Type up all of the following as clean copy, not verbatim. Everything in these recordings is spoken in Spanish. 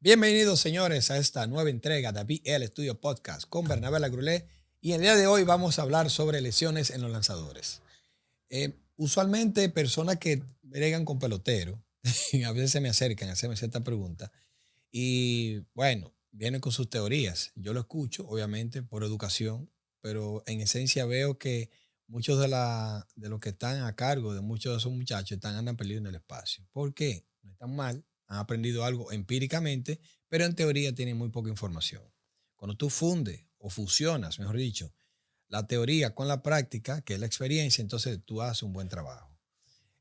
Bienvenidos, señores, a esta nueva entrega de BL Studio Podcast con Bernabé Lagrulé. Y el día de hoy vamos a hablar sobre lesiones en los lanzadores. Usualmente, personas que bregan con pelotero, a veces se me acercan a hacerme cierta pregunta. Y bueno, vienen con sus teorías. Yo lo escucho, obviamente, por educación, pero en esencia veo que muchos de los que están a cargo de muchos de esos muchachos andan perdidos en el espacio. ¿Por qué? No están mal, han aprendido algo empíricamente, pero en teoría tienen muy poca información. Cuando tú fundes o fusionas, mejor dicho, la teoría con la práctica, que es la experiencia, entonces tú haces un buen trabajo.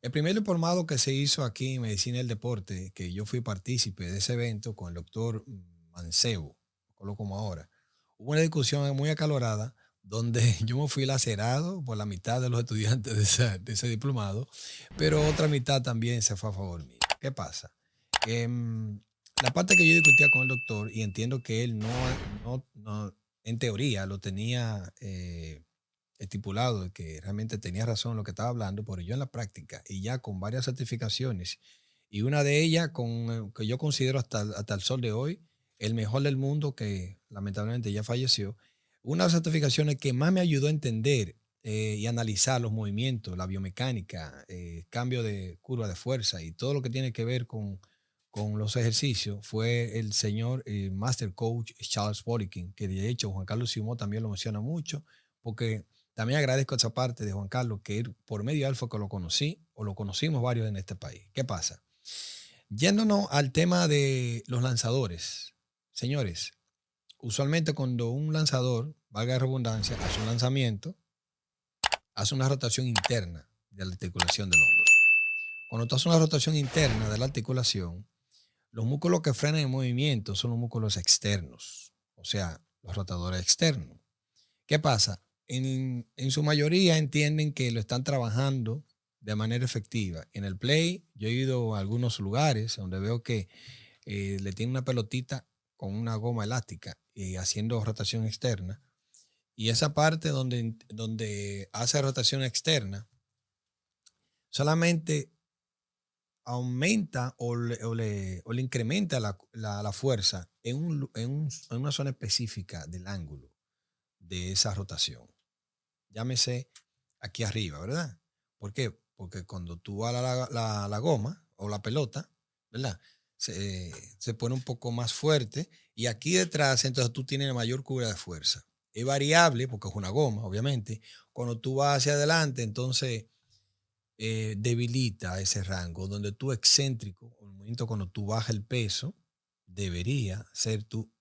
El primer diplomado que se hizo aquí en Medicina del Deporte, que yo fui partícipe de ese evento con el doctor Mancebo, como ahora, hubo una discusión muy acalorada donde yo me fui lacerado por la mitad de los estudiantes de ese diplomado, pero otra mitad también se fue a favor mío. ¿Qué pasa? Que, la parte que yo discutía con el doctor, y entiendo que él no en teoría lo tenía estipulado de que realmente tenía razón en lo que estaba hablando, pero yo en la práctica y ya con varias certificaciones y una de ellas que yo considero hasta el sol de hoy el mejor del mundo, que lamentablemente ya falleció, una de las certificaciones que más me ayudó a entender y analizar los movimientos, la biomecánica, cambio de curva de fuerza y todo lo que tiene que ver con los ejercicios fue el señor Master Coach Charles Poliquin, que de hecho Juan Carlos Simón también lo menciona mucho, porque también agradezco esa parte de Juan Carlos, que por medio de él fue que lo conocí, o lo conocimos varios en este país. ¿Qué pasa? Yéndonos al tema de los lanzadores. Señores, usualmente cuando un lanzador, valga la redundancia, hace un lanzamiento, hace una rotación interna de la articulación del hombro. Cuando tú haces una rotación interna de la articulación, los músculos que frenan el movimiento son los músculos externos, o sea, los rotadores externos. ¿Qué pasa? En su mayoría entienden que lo están trabajando de manera efectiva. En el play, yo he ido a algunos lugares donde veo que le tienen una pelotita con una goma elástica y haciendo rotación externa. Y esa parte donde hace rotación externa solamente aumenta o le incrementa la fuerza en una zona específica del ángulo de esa rotación. Llámese aquí arriba, ¿verdad? ¿Por qué? Porque cuando tú vas a la goma o la pelota, ¿verdad? Se pone un poco más fuerte y aquí detrás entonces tú tienes mayor curva de fuerza. Es variable porque es una goma, obviamente. Cuando tú vas hacia adelante, entonces debilita ese rango donde tú excéntrico, el momento cuando tú bajas el peso, debería ser tú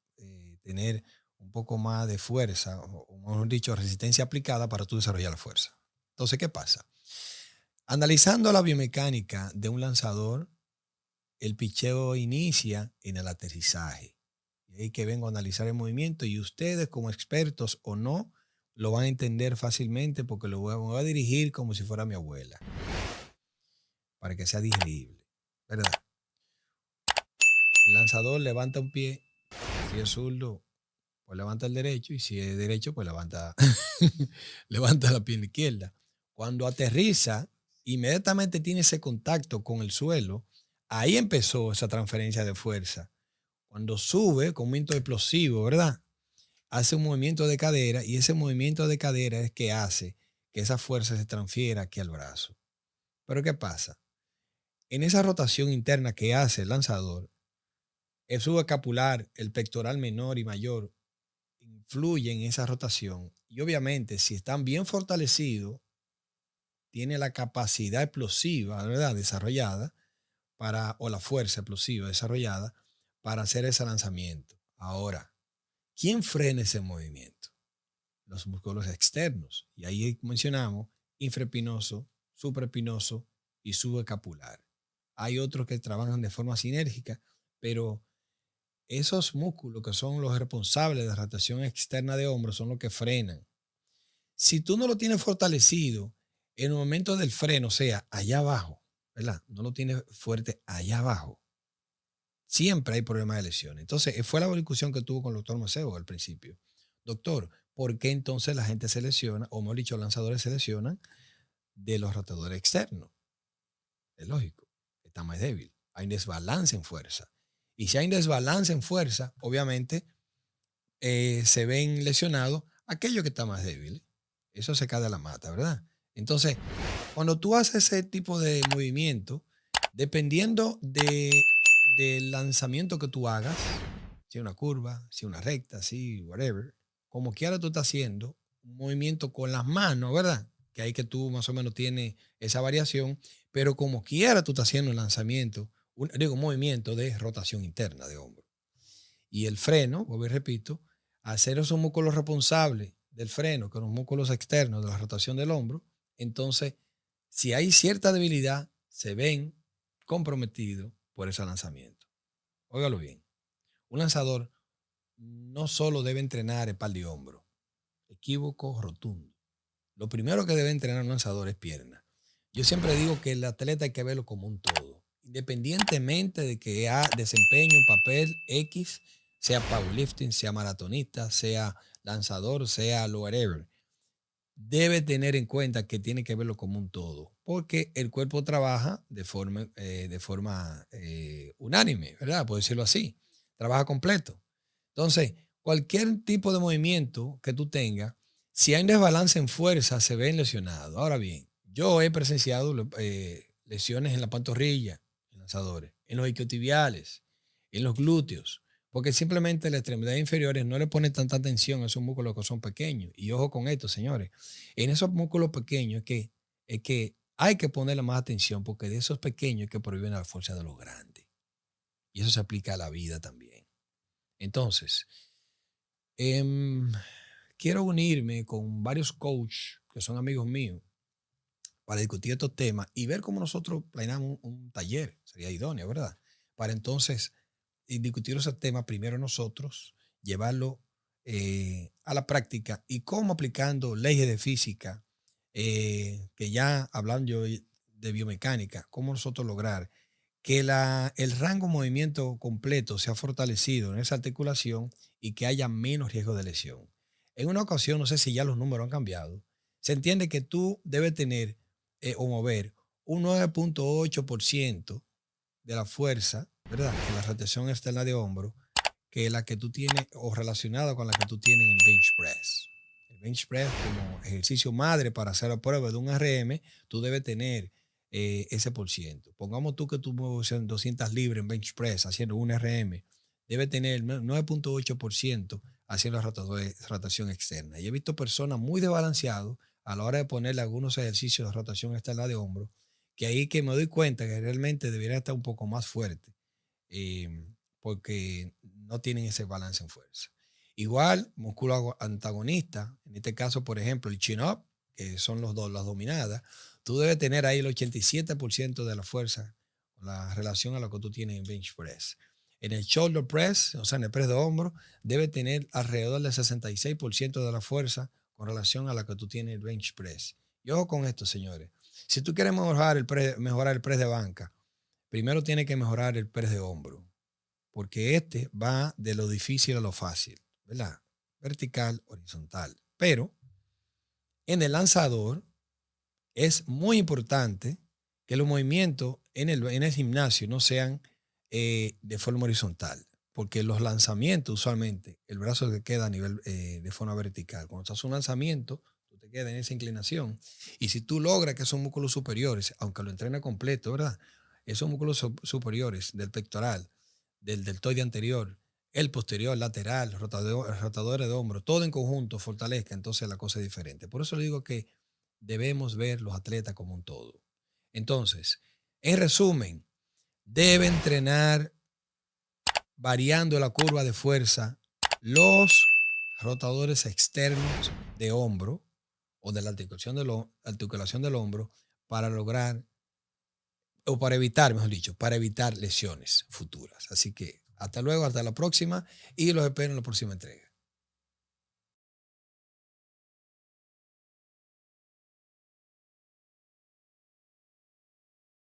tener un poco más de fuerza, o mejor dicho, resistencia aplicada para tú desarrollar la fuerza. Entonces, ¿qué pasa? Analizando la biomecánica de un lanzador, el picheo inicia en el aterrizaje. Y ahí que vengo a analizar el movimiento y ustedes como expertos o no, lo van a entender fácilmente porque me voy a dirigir como si fuera mi abuela, para que sea digerible, ¿verdad? El lanzador levanta un pie, si es zurdo, pues levanta el derecho, y si es derecho, pues levanta, levanta la pierna izquierda. Cuando aterriza, inmediatamente tiene ese contacto con el suelo, ahí empezó esa transferencia de fuerza. Cuando sube con un movimiento explosivo, ¿verdad? Hace un movimiento de cadera y ese movimiento de cadera es que hace que esa fuerza se transfiera aquí al brazo. Pero ¿qué pasa? En esa rotación interna que hace el lanzador, el subescapular, el pectoral menor y mayor, influyen en esa rotación. Y obviamente, si están bien fortalecidos, tiene la capacidad explosiva, ¿verdad? Desarrollada o la fuerza explosiva desarrollada para hacer ese lanzamiento. Ahora, ¿quién frena ese movimiento? Los músculos externos. Y ahí mencionamos infraespinoso, supraespinoso y subescapular. Hay otros que trabajan de forma sinérgica, pero esos músculos que son los responsables de la rotación externa de hombros son los que frenan. Si tú no lo tienes fortalecido en el momento del freno, o sea, allá abajo, ¿verdad? No lo tienes fuerte allá abajo. Siempre hay problemas de lesiones. Entonces, fue la discusión que tuvo con el doctor Maceo al principio. Doctor, ¿por qué entonces la gente se lesiona, o mejor dicho, los lanzadores se lesionan de los rotadores externos? Es lógico, está más débil. Hay un desbalance en fuerza. Y si hay un desbalance en fuerza, obviamente se ven lesionados aquellos que están más débiles. Eso se cae de la mata, ¿verdad? Entonces, cuando tú haces ese tipo de movimiento, dependiendo del lanzamiento que tú hagas, si una curva, si una recta, si whatever, como quiera tú estás haciendo un movimiento con las manos, ¿verdad? Que ahí que tú más o menos tienes esa variación, pero como quiera tú estás haciendo un lanzamiento, un movimiento de rotación interna de hombro. Y el freno, vuelvo y repito, hacer esos músculos responsables del freno, con los músculos externos de la rotación del hombro, entonces, si hay cierta debilidad, se ven comprometidos por ese lanzamiento. Óigalo bien. Un lanzador no solo debe entrenar espalda y hombro. Equívoco rotundo. Lo primero que debe entrenar un lanzador es pierna. Yo siempre digo que el atleta hay que verlo como un todo. Independientemente de que desempeño un papel X, sea powerlifting, sea maratonista, sea lanzador, sea whatever, debe tener en cuenta que tiene que verlo como un todo, porque el cuerpo trabaja de forma unánime, ¿verdad? Por decirlo así, trabaja completo. Entonces, cualquier tipo de movimiento que tú tengas, si hay un desbalance en fuerza, se ven lesionados. Ahora bien, yo he presenciado lesiones en la pantorrilla, en lanzadores, en los isquiotibiales, en los glúteos, porque simplemente las extremidades inferiores no le ponen tanta atención a esos músculos que son pequeños. Y ojo con esto, señores. En esos músculos pequeños es que hay que ponerle más atención porque de esos pequeños es que proviene la fuerza de los grandes. Y eso se aplica a la vida también. Entonces, em, quiero unirme con varios coaches que son amigos míos para discutir estos temas y ver cómo nosotros planeamos un taller. Sería idóneo, ¿verdad? Para entonces discutir esos temas primero nosotros, llevarlo a la práctica y cómo aplicando leyes de física, que ya hablando de biomecánica, cómo nosotros lograr que el rango de movimiento completo sea fortalecido en esa articulación y que haya menos riesgo de lesión. En una ocasión, no sé si ya los números han cambiado, se entiende que tú debes tener o mover un 9.8% de la fuerza, ¿verdad? Que la rotación externa de hombro, que la que tú tienes o relacionada con la que tú tienes en el bench press. El bench press como ejercicio madre para hacer la prueba de un RM, tú debes tener ese por ciento. Pongamos tú que tú mueves 200 libras en bench press haciendo un RM, debe tener 9.8% haciendo la rotación externa. Y he visto personas muy desbalanceadas a la hora de ponerle algunos ejercicios de rotación externa de hombro, que ahí que me doy cuenta que realmente debería estar un poco más fuerte, eh, porque no tienen ese balance en fuerza. Igual, músculo antagonista, en este caso, por ejemplo, el chin-up, que son las dominadas, tú debes tener ahí el 87% de la fuerza, la relación a lo que tú tienes en bench press. En el shoulder press, o sea, en el press de hombro, debe tener alrededor del 66% de la fuerza con relación a la que tú tienes en el bench press. Y ojo con esto, señores. Si tú quieres mejorar el press de banca, primero tienes que mejorar el press de hombro, porque este va de lo difícil a lo fácil, ¿verdad? Vertical, horizontal. Pero en el lanzador es muy importante que los movimientos en el gimnasio no sean de forma horizontal, porque los lanzamientos usualmente el brazo se queda a nivel de forma vertical. Cuando haces un lanzamiento, tú te quedas en esa inclinación y si tú logras que esos músculos superiores, aunque lo entrenes completo, ¿verdad? Esos músculos superiores del pectoral, del deltoide anterior, el posterior, lateral, rotadores de hombro, todo en conjunto fortalezca, entonces la cosa es diferente. Por eso le digo que debemos ver los atletas como un todo. Entonces, en resumen, debe entrenar variando la curva de fuerza los rotadores externos de hombro o de la articulación del hombro para lograr, o para evitar, mejor dicho, para evitar lesiones futuras. Así que hasta luego, hasta la próxima y los espero en la próxima entrega.